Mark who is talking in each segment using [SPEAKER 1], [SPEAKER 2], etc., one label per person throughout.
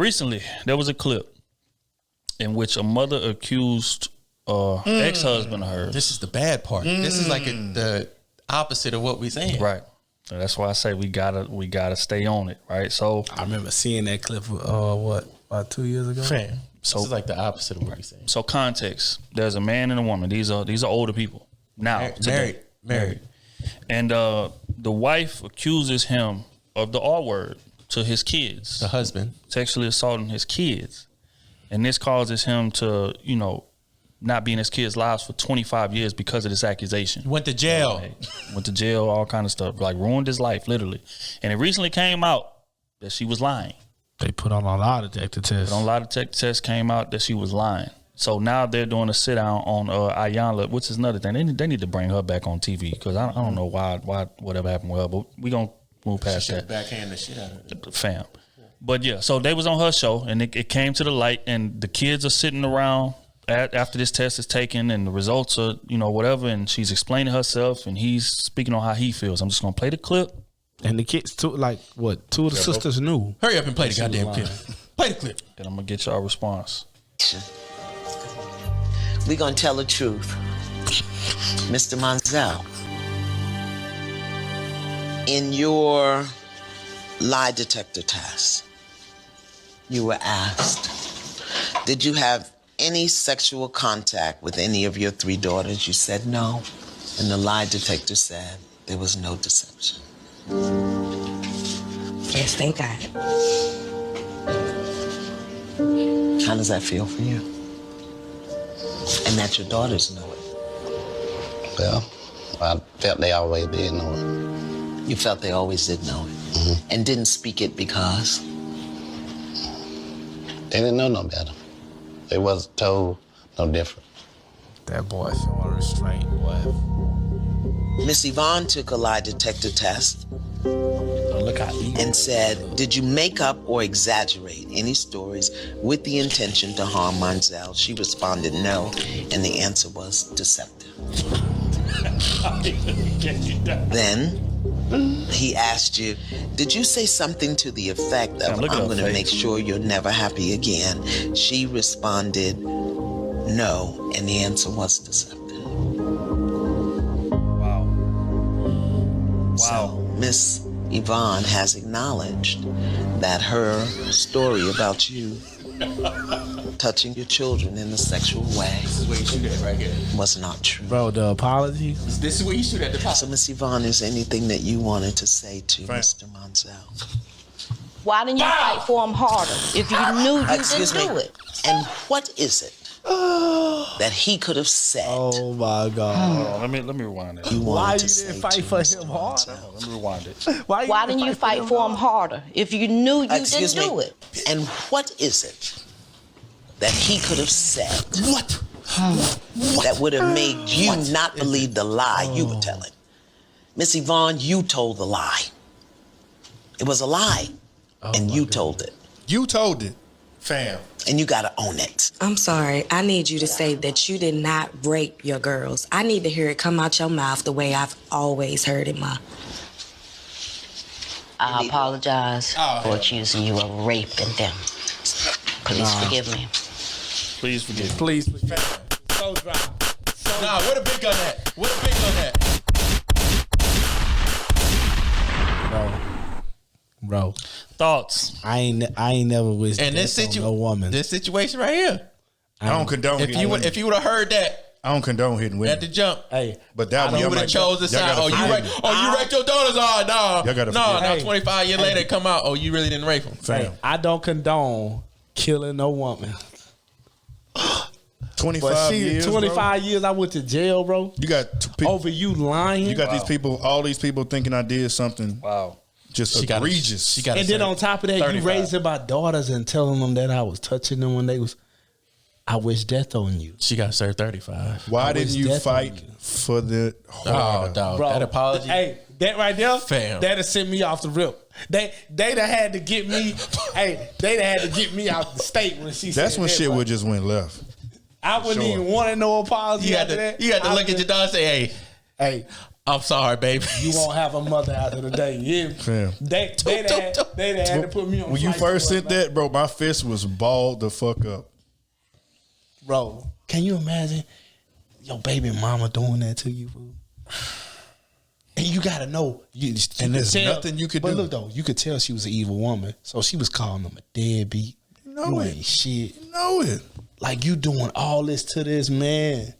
[SPEAKER 1] recently there was a clip in which a mother accused ex-husband of hers.
[SPEAKER 2] This is the bad part. This is like the opposite of what we saying.
[SPEAKER 1] Right. So that's why I say we gotta stay on it, right? So
[SPEAKER 3] I remember seeing that clip about 2 years ago.
[SPEAKER 2] Fam, so this is like the opposite of what we saying.
[SPEAKER 1] So context: there's a man and a woman. These are older people now.
[SPEAKER 2] Married.
[SPEAKER 1] And the wife accuses him of the R word to his kids.
[SPEAKER 2] The husband
[SPEAKER 1] sexually assaulting his kids, and this causes him to, not be in his kids' lives for 25 years because of this accusation.
[SPEAKER 2] Went to jail.
[SPEAKER 1] Went to jail, all kind of stuff. Like ruined his life, literally. And it recently came out that she was lying.
[SPEAKER 3] They put on a lot of detector tests.
[SPEAKER 1] A lot of detector tests came out that she was lying. So now they're doing a sit down on Ayanla, which is another thing. They need to bring her back on TV because I don't know why whatever happened with her, but we gonna move past that.
[SPEAKER 2] Backhand the shit out of it.
[SPEAKER 1] Fam. But yeah, so they was on her show and it came to the light, and the kids are sitting around after this test is taken and the results are, whatever, and she's explaining herself and he's speaking on how he feels. I'm just gonna play the clip.
[SPEAKER 3] And the kids, two of the sisters knew.
[SPEAKER 2] Hurry up and play the goddamn clip. Play the clip.
[SPEAKER 1] And I'm gonna get y'all response.
[SPEAKER 4] We gonna tell the truth. Mr. Monzel, in your lie detector test, you were asked, did you have any sexual contact with any of your 3 daughters? You said no, and the lie detector said there was no deception.
[SPEAKER 5] Yes, thank God.
[SPEAKER 4] How does that feel for you? And that your daughters know it?
[SPEAKER 6] Well, I felt they always did know it.
[SPEAKER 4] You felt they always did know it? Mm-hmm. And didn't speak it because?
[SPEAKER 6] They didn't know no better. They wasn't told no different.
[SPEAKER 3] That boy showing restraint, boy.
[SPEAKER 4] Miss Yvonne took a lie detector test
[SPEAKER 3] Look how evil.
[SPEAKER 4] And said, did you make up or exaggerate any stories with the intention to harm Monzel? She responded no, and the answer was deceptive. Then he asked you, did you say something to the effect of, I'm going to make sure you're never happy again? She responded no, and the answer was deceptive.
[SPEAKER 1] Wow.
[SPEAKER 4] So Miss Yvonne has acknowledged that her story about you touching your children in a sexual way.
[SPEAKER 2] This is where you shoot at right here.
[SPEAKER 4] Was not true.
[SPEAKER 3] Bro, the apology.
[SPEAKER 2] This is where you shoot at the top.
[SPEAKER 4] So Miss Yvonne, is there anything that you wanted to say to Mr. Monzel?
[SPEAKER 5] Why didn't you fight for him harder if you knew you didn't do it?
[SPEAKER 4] And what is it that he could have said?
[SPEAKER 3] Oh my God!
[SPEAKER 1] Hold on, let me rewind it.
[SPEAKER 3] Why you didn't fight for him harder?
[SPEAKER 1] Let me rewind it.
[SPEAKER 5] Why didn't you fight for him harder if you knew you didn't do it?
[SPEAKER 4] And what is it that he could have said?
[SPEAKER 2] What?
[SPEAKER 4] That would have made you not believe the lie you were telling? Miss Yvonne, you told the lie. It was a lie, and you told it.
[SPEAKER 2] You told it, fam.
[SPEAKER 4] And you gotta own it.
[SPEAKER 7] I'm sorry. I need you to say that you did not rape your girls. I need to hear it come out your mouth the way I've always heard it, Ma.
[SPEAKER 5] I apologize for accusing you of raping them. Please forgive me.
[SPEAKER 1] Please forgive me.
[SPEAKER 3] Please.
[SPEAKER 2] So dry. Nah, where the big gun at? Where the big gun at?
[SPEAKER 3] Bro.
[SPEAKER 1] Thoughts?
[SPEAKER 3] I ain't never wished
[SPEAKER 2] And this
[SPEAKER 3] no woman.
[SPEAKER 2] This situation right here.
[SPEAKER 8] I don't condone
[SPEAKER 2] if you would have heard that,
[SPEAKER 8] I don't condone hitting women
[SPEAKER 2] at the jump.
[SPEAKER 3] Hey,
[SPEAKER 8] but that
[SPEAKER 2] you would have chose the side. Oh, you raped your daughters? No. 25 years later, come out. Oh, you really didn't rape them.
[SPEAKER 3] Hey, I don't condone killing no woman.
[SPEAKER 8] 25 years.
[SPEAKER 3] 25 years. I went to jail, bro.
[SPEAKER 8] You got
[SPEAKER 3] over you lying.
[SPEAKER 8] You got these people. All these people thinking I did something.
[SPEAKER 1] Wow.
[SPEAKER 8] Just egregious.
[SPEAKER 3] And then on top of that, 35. You raising my daughters and telling them that I was touching them when they was. I wish death on you.
[SPEAKER 2] She got served 35.
[SPEAKER 8] Why didn't you fight for the
[SPEAKER 2] dog? Bro, that apology.
[SPEAKER 3] Hey, that right there,
[SPEAKER 2] fam.
[SPEAKER 3] That'd send me off the rip. They'd have had to get me. They'd have had to get me out the state when she.
[SPEAKER 8] That's when shit would just went left.
[SPEAKER 3] I wouldn't even want no apology.
[SPEAKER 2] You got to look at your dog and say,
[SPEAKER 3] hey,
[SPEAKER 2] I'm sorry, baby.
[SPEAKER 3] You won't have a mother after the day. Yeah. They had to put me on.
[SPEAKER 8] When you first sent that, bro, my fist was balled the fuck up.
[SPEAKER 3] Bro, can you imagine your baby mama doing that to you, bro? And you gotta know.
[SPEAKER 8] And there's nothing you could do.
[SPEAKER 3] But look though, you could tell she was an evil woman. So she was calling them a deadbeat. You ain't shit.
[SPEAKER 8] You know it.
[SPEAKER 3] Like you doing all this to this man.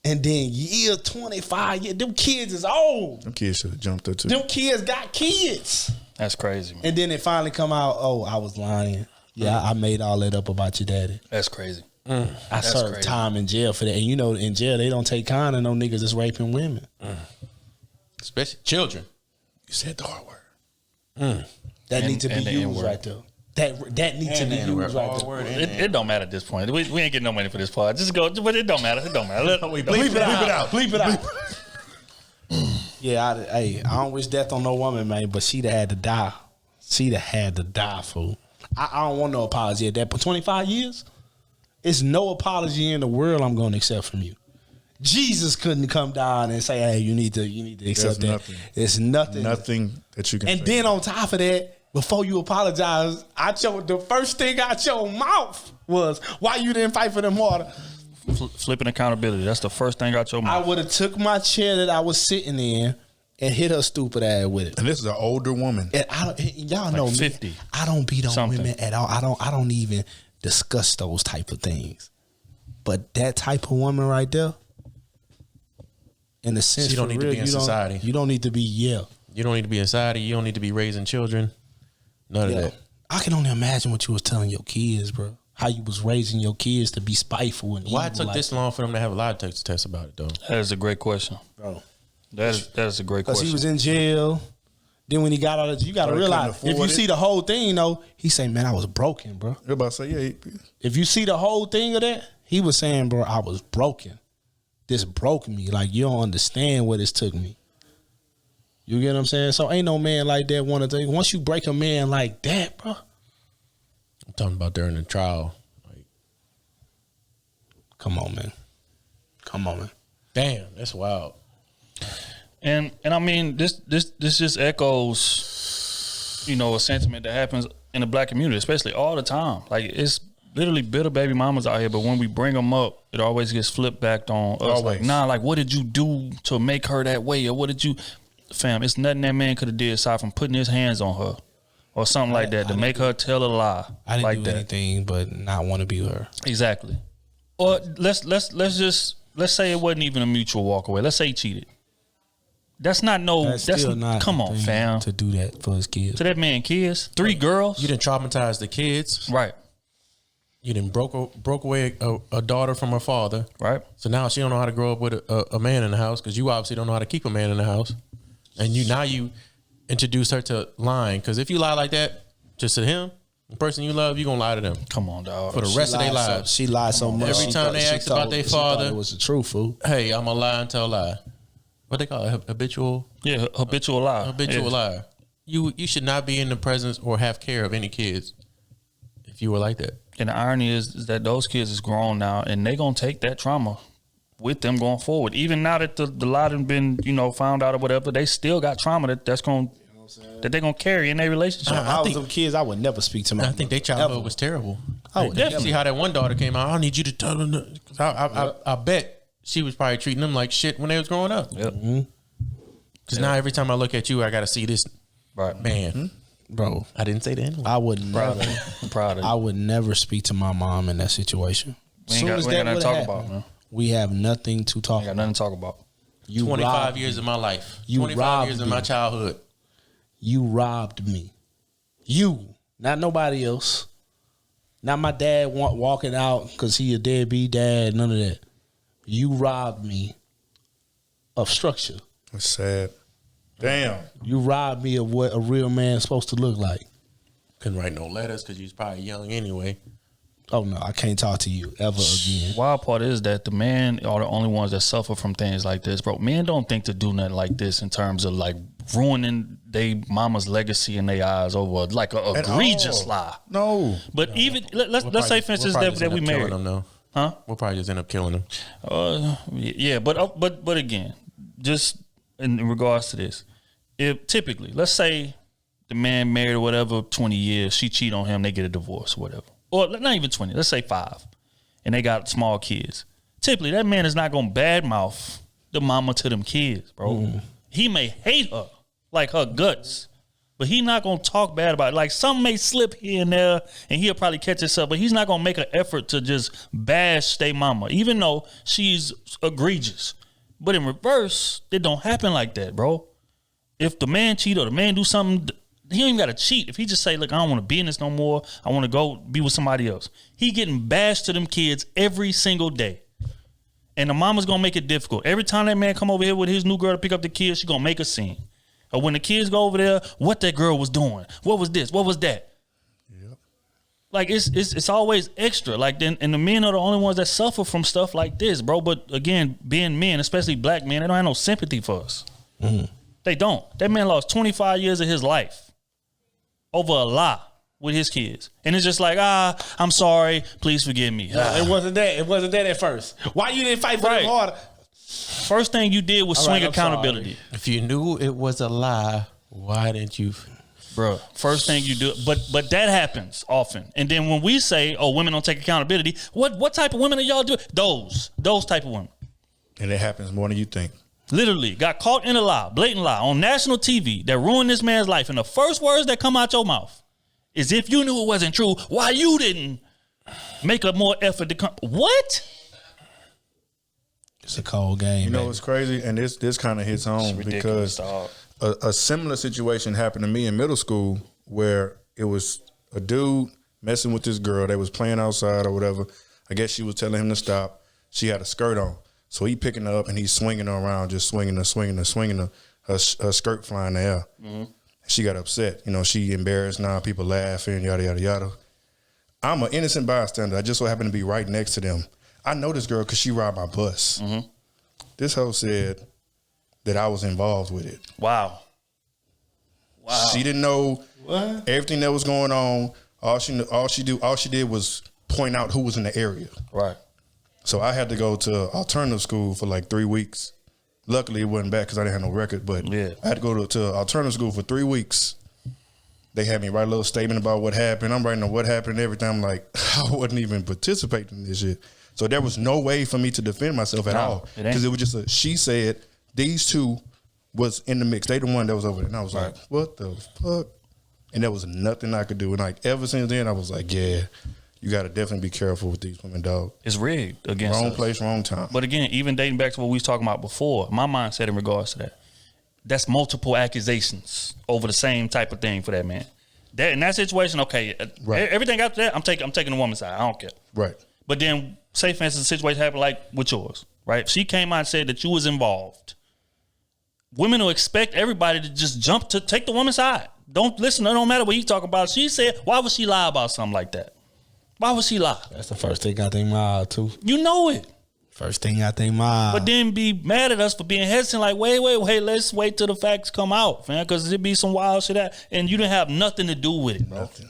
[SPEAKER 3] And then year 25, them kids is old.
[SPEAKER 8] Them kids should have jumped her too.
[SPEAKER 3] Them kids got kids.
[SPEAKER 1] That's crazy, man.
[SPEAKER 3] And then it finally come out, oh, I was lying. Yeah, I made all that up about your daddy.
[SPEAKER 1] That's crazy.
[SPEAKER 3] I served time in jail for that. And you know, in jail, they don't take kind of no niggas that's raping women.
[SPEAKER 2] Especially children.
[SPEAKER 8] You said the hard word.
[SPEAKER 3] That needs to be used right there. That needs to be used right there.
[SPEAKER 1] It don't matter at this point. We ain't getting no money for this part. Just go, but it don't matter. It don't matter.
[SPEAKER 3] Bleep it out. Yeah, I don't wish death on no woman, man, but she'd have had to die. She'd have had to die, fool. I don't want no apology at that. But 25 years, it's no apology in the world I'm going to accept from you. Jesus couldn't come down and say, "Hey, you need to accept that." It's nothing
[SPEAKER 8] that you can.
[SPEAKER 3] And then on top of that, before you apologize, the first thing out your mouth was, "Why you didn't fight for them water?"
[SPEAKER 1] Flipping accountability. That's the first thing out your mouth.
[SPEAKER 3] I would have took my chair that I was sitting in and hit her stupid ass with it.
[SPEAKER 8] And this is an older woman.
[SPEAKER 3] And y'all know
[SPEAKER 1] 50.
[SPEAKER 3] Me. I don't beat on women at all. I don't even discuss those type of things. But that type of woman right there, in the sense,
[SPEAKER 2] you don't need to be in society.
[SPEAKER 3] You don't need to be
[SPEAKER 2] You don't need to be in society. You don't need to be raising children. None of that.
[SPEAKER 3] I can only imagine what you was telling your kids, bro. How you was raising your kids to be spiteful and
[SPEAKER 2] why it took this long for them to have a lie detector test about it, though?
[SPEAKER 1] That is a great question,
[SPEAKER 3] bro.
[SPEAKER 1] That is a great question.
[SPEAKER 3] Because he was in jail. Then when he got out of jail, you got to realize, if you see the whole thing, though, he saying, "Man, I was broken, bro."
[SPEAKER 8] You're about to say, yeah.
[SPEAKER 3] If you see the whole thing of that, he was saying, "Bro, I was broken. This broke me. Like, you don't understand what this took me." You get what I'm saying? So ain't no man like that want to think. Once you break a man like that, bro.
[SPEAKER 2] I'm talking about during the trial. Like,
[SPEAKER 3] come on, man.
[SPEAKER 2] Damn, that's wild.
[SPEAKER 1] And I mean, this just echoes, a sentiment that happens in the black community, especially all the time. Like, it's literally bitter baby mamas out here, but when we bring them up, it always gets flipped back on us.
[SPEAKER 8] Always.
[SPEAKER 1] Like, like, what did you do to make her that way? Or what did you... Fam, it's nothing that man could have did aside from putting his hands on her or something like that to make her tell a lie.
[SPEAKER 3] I didn't
[SPEAKER 1] like
[SPEAKER 3] do
[SPEAKER 1] that.
[SPEAKER 3] anything but not want to be with her.
[SPEAKER 1] Exactly. Or let's say it wasn't even a mutual walk away. Let's say he cheated. That's not
[SPEAKER 3] still not
[SPEAKER 1] come on, fam.
[SPEAKER 3] To do that for his kids.
[SPEAKER 1] To that man, kids, 3 girls.
[SPEAKER 2] You didn't traumatize the kids,
[SPEAKER 1] right?
[SPEAKER 2] You didn't broke away a daughter from her father,
[SPEAKER 1] right?
[SPEAKER 2] So now she don't know how to grow up with a man in the house because you obviously don't know how to keep a man in the house, and you introduce her to lying, because if you lie like that just to him, the person you love, you gonna lie to them.
[SPEAKER 1] Come on, dog.
[SPEAKER 2] For the rest of their lives.
[SPEAKER 3] She lied so much.
[SPEAKER 2] Every time they asked about their father,
[SPEAKER 3] it was the truth, fool.
[SPEAKER 2] Hey, I'm a lie and tell a lie. What they call it? Habitual?
[SPEAKER 1] Yeah, habitual lie.
[SPEAKER 2] Habitual lie. You should not be in the presence or have care of any kids if you were like that.
[SPEAKER 1] And the irony is that those kids is grown now, and they gonna take that trauma with them going forward. Even now that the lie done been found out or whatever, they still got trauma that's gonna that they're gonna carry in their relationship.
[SPEAKER 3] I was them kids. I would never speak to my.
[SPEAKER 2] I think their childhood was terrible.
[SPEAKER 3] I would
[SPEAKER 2] definitely see how that one daughter came out. I need you to tell them. I bet she was probably treating them like shit when they was growing up.
[SPEAKER 1] Yep.
[SPEAKER 2] Because now every time I look at you, I got to see this.
[SPEAKER 1] Right,
[SPEAKER 2] man.
[SPEAKER 3] Bro,
[SPEAKER 2] I didn't say that.
[SPEAKER 3] I would never.
[SPEAKER 1] I'm proud of you.
[SPEAKER 3] I would never speak to my mom in that situation.
[SPEAKER 1] We ain't got nothing to talk about, man.
[SPEAKER 3] We have nothing to talk.
[SPEAKER 1] We got nothing to talk about.
[SPEAKER 2] 25 years of my life. 25 years of my childhood.
[SPEAKER 3] You robbed me. You, not nobody else. Not my dad walking out because he a deadbeat dad. None of that. You robbed me of structure.
[SPEAKER 8] That's sad. Damn.
[SPEAKER 3] You robbed me of what a real man's supposed to look like.
[SPEAKER 2] Couldn't write no letters because you was probably young anyway.
[SPEAKER 3] Oh no, I can't talk to you ever again.
[SPEAKER 1] Wild part is that the men are the only ones that suffer from things like this, bro. Men don't think to do nothing like this in terms of like ruining they mama's legacy in their eyes over like a egregious lie.
[SPEAKER 8] No,
[SPEAKER 1] but even let's say for instance that we married
[SPEAKER 2] them, though.
[SPEAKER 1] Huh?
[SPEAKER 2] We'll probably just end up killing them.
[SPEAKER 1] Yeah, but again, just in regards to this, if typically, let's say the man married or whatever 20 years, she cheat on him, they get a divorce or whatever. Or not even 20, let's say 5. And they got small kids. Typically, that man is not going to badmouth the mama to them kids, bro. He may hate her, like her guts, but he not going to talk bad about it. Like, something may slip here and there, and he'll probably catch himself, but he's not going to make an effort to just bash their mama, even though she's egregious. But in reverse, it don't happen like that, bro. If the man cheat or the man do something, he don't even got to cheat. If he just say, look, I don't want to be in this no more, I want to go be with somebody else. He getting bashed to them kids every single day. And the mama's going to make it difficult. Every time that man come over here with his new girl to pick up the kids, she going to make a scene. Or when the kids go over there, what that girl was doing. What was this? What was that? Yep. Like, it's always extra. Like, and the men are the only ones that suffer from stuff like this, bro. But again, being men, especially black men, they don't have no sympathy for us. Mm-hmm. They don't. That man lost 25 years of his life over a lie with his kids. And it's just like, I'm sorry, please forgive me.
[SPEAKER 3] It wasn't that. It wasn't that at first. Why you didn't fight for them harder?
[SPEAKER 1] First thing you did was swing accountability.
[SPEAKER 2] Sorry. If you knew it was a lie, why didn't you?
[SPEAKER 1] Bro, first thing you do, but that happens often. And then when we say, oh, women don't take accountability, what type of women are y'all doing? Those type of women.
[SPEAKER 8] And it happens more than you think.
[SPEAKER 1] Literally got caught in a lie, blatant lie on national TV that ruined this man's life. And the first words that come out your mouth is, if you knew it wasn't true, why you didn't make a more effort to come? What?
[SPEAKER 3] It's a cold game.
[SPEAKER 8] You know what's crazy? And this kind of hits home because a similar situation happened to me in middle school where it was a dude messing with this girl. They was playing outside or whatever. I guess she was telling him to stop. She had a skirt on. So he picking her up and he's swinging her around, just swinging her. Her skirt flying in the air. Mm-hmm. She got upset. You know, she embarrassed now. People laughing, yada, yada, yada. I'm an innocent bystander. I just so happen to be right next to them. I know this girl because she ride my bus. Mm-hmm. This hoe said that I was involved with it.
[SPEAKER 1] Wow.
[SPEAKER 8] She didn't know everything that was going on. All she did was point out who was in the area.
[SPEAKER 1] Right.
[SPEAKER 8] So I had to go to alternative school for like 3 weeks. Luckily, it wasn't bad because I didn't have no record. But I had to go to alternative school for 3 weeks. They had me write a little statement about what happened. I'm writing on what happened and everything. I'm like, I wasn't even participating in this shit. So there was no way for me to defend myself at all. Because it was just she said these two was in the mix. They the one that was over there. And I was like, what the fuck? And there was nothing I could do. And like ever since then, I was like, yeah, you got to definitely be careful with these women, dog.
[SPEAKER 1] It's rigged against
[SPEAKER 8] wrong
[SPEAKER 1] us.
[SPEAKER 8] place, wrong time.
[SPEAKER 1] But again, even dating back to what we was talking about before, my mindset in regards to that's multiple accusations over the same type of thing for that man. That in that situation, okay, everything after that, I'm taking the woman's side. I don't care.
[SPEAKER 8] Right.
[SPEAKER 1] But then, say for instance, the situation happened like with yours, right? She came out and said that you was involved. Women will expect everybody to just jump to take the woman's side. Don't listen. It don't matter what you talk about. She said, why would she lie about something like that? Why would she lie?
[SPEAKER 3] That's the first thing I think my too.
[SPEAKER 1] You know it.
[SPEAKER 3] First thing I think my.
[SPEAKER 1] But then be mad at us for being hesitant. Like, wait. Let's wait till the facts come out, man. Because it'd be some wild shit that, and you didn't have nothing to do with it, bro. Nothing.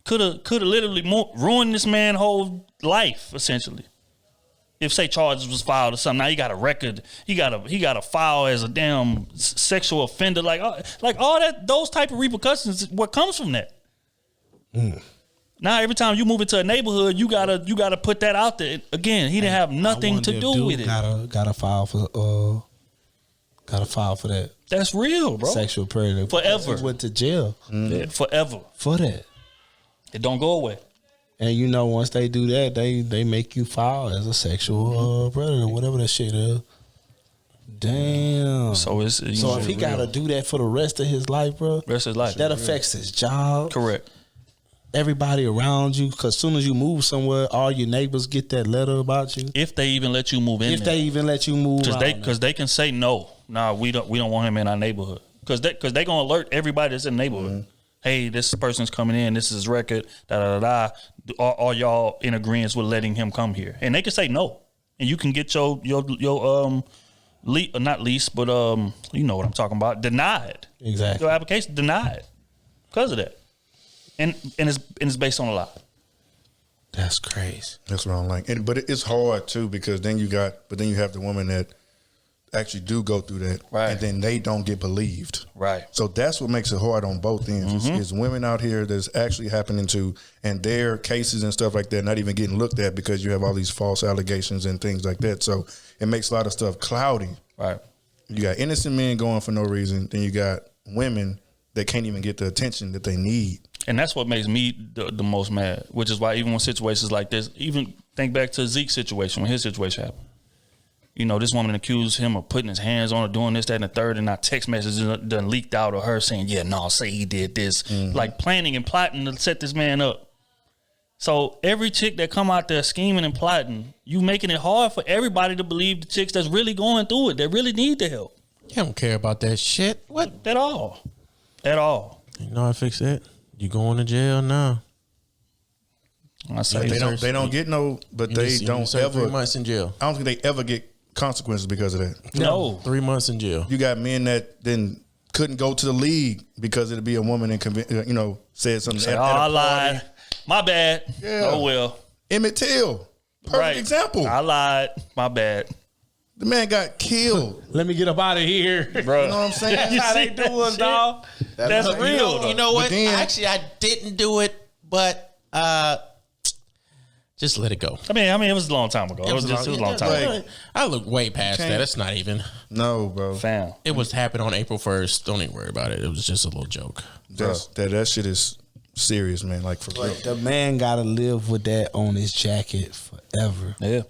[SPEAKER 1] Could have literally ruined this man's whole life essentially. If say charges was filed or something, now he got a record. He got a file as a damn sexual offender. Like all that, those type of repercussions. What comes from that? Now every time you move into a neighborhood, you gotta put that out there. Again, he didn't have nothing to do with it.
[SPEAKER 3] Got a file for that.
[SPEAKER 1] That's real, bro.
[SPEAKER 3] Sexual predator.
[SPEAKER 1] Forever.
[SPEAKER 3] He went to jail.
[SPEAKER 1] Yeah, forever.
[SPEAKER 3] For that.
[SPEAKER 1] It don't go away.
[SPEAKER 3] And you know, once they do that, they make you file as a sexual predator, whatever that shit is. Damn.
[SPEAKER 1] So
[SPEAKER 3] if he gotta do that for the rest of his life, bro.
[SPEAKER 1] Rest of his life.
[SPEAKER 3] That affects his job.
[SPEAKER 1] Correct.
[SPEAKER 3] Everybody around you, because as soon as you move somewhere, all your neighbors get that letter about you.
[SPEAKER 1] If they even let you move in,
[SPEAKER 3] they even let you move,
[SPEAKER 1] because they can say no. Nah, we don't want him in our neighborhood. Because they gonna alert everybody that's in the neighborhood. Mm-hmm. Hey, this person's coming in. This is his record. Are y'all in agreement with letting him come here? And they can say no, and you can get your not lease, but you know what I'm talking about, denied.
[SPEAKER 3] Exactly.
[SPEAKER 1] Your application denied because of that. And it's based on a lie.
[SPEAKER 3] That's crazy.
[SPEAKER 8] That's what I'm like. But it's hard too because then you have the woman that actually do go through that,
[SPEAKER 1] Right.
[SPEAKER 8] and then they don't get believed.
[SPEAKER 1] Right.
[SPEAKER 8] So that's what makes it hard on both ends. Is women out here that's actually happening to, and their cases and stuff like that not even getting looked at because you have all these false allegations and things like that. So it makes a lot of stuff cloudy.
[SPEAKER 1] Right.
[SPEAKER 8] You got innocent men going for no reason. Then you got women that can't even get the attention that they need.
[SPEAKER 1] And that's what makes me the most mad, which is why even when situations like this, even think back to Zeke's situation, when his situation happened. You know, this woman accused him of putting his hands on her, doing this, that, and the third, and our text messages done leaked out of her saying, yeah, no, say he did this. Like planning and plotting to set this man up. So every chick that come out there scheming and plotting, you making it hard for everybody to believe the chicks that's really going through it, that really need the help.
[SPEAKER 2] You don't care about that shit. What?
[SPEAKER 1] At all. At all.
[SPEAKER 2] You know how to fix that? You going to jail now.
[SPEAKER 1] I say
[SPEAKER 8] They don't get no, but they don't ever.
[SPEAKER 2] 3 months in jail.
[SPEAKER 8] I don't think they ever get consequences because of that.
[SPEAKER 1] No.
[SPEAKER 2] 3 months in jail.
[SPEAKER 8] You got men that then couldn't go to the league because it'd be a woman and said something.
[SPEAKER 1] Say,
[SPEAKER 8] at
[SPEAKER 1] oh,
[SPEAKER 8] a
[SPEAKER 1] I
[SPEAKER 8] party.
[SPEAKER 1] lied. My bad.
[SPEAKER 8] Yeah.
[SPEAKER 1] Oh, well.
[SPEAKER 8] Emmett Till, perfect example.
[SPEAKER 1] I lied. My bad.
[SPEAKER 8] The man got killed.
[SPEAKER 3] Let me get up out of here.
[SPEAKER 1] Bro.
[SPEAKER 8] You know what I'm saying?
[SPEAKER 3] That's how they
[SPEAKER 1] see that
[SPEAKER 3] doing,
[SPEAKER 1] shit?
[SPEAKER 3] dog.
[SPEAKER 1] That's real.
[SPEAKER 2] You know what?
[SPEAKER 8] But then-
[SPEAKER 2] Actually, I didn't do it, but just let it go.
[SPEAKER 1] I mean, it was a long time ago. It was a long time ago.
[SPEAKER 2] I look way past that. It's not even.
[SPEAKER 8] No, bro.
[SPEAKER 1] Fam.
[SPEAKER 2] It was happened on April 1st. Don't even worry about it. It was just a little joke.
[SPEAKER 8] That shit is serious, man. Like for real.
[SPEAKER 3] The man gotta live with that on his jacket forever.
[SPEAKER 1] Yeah.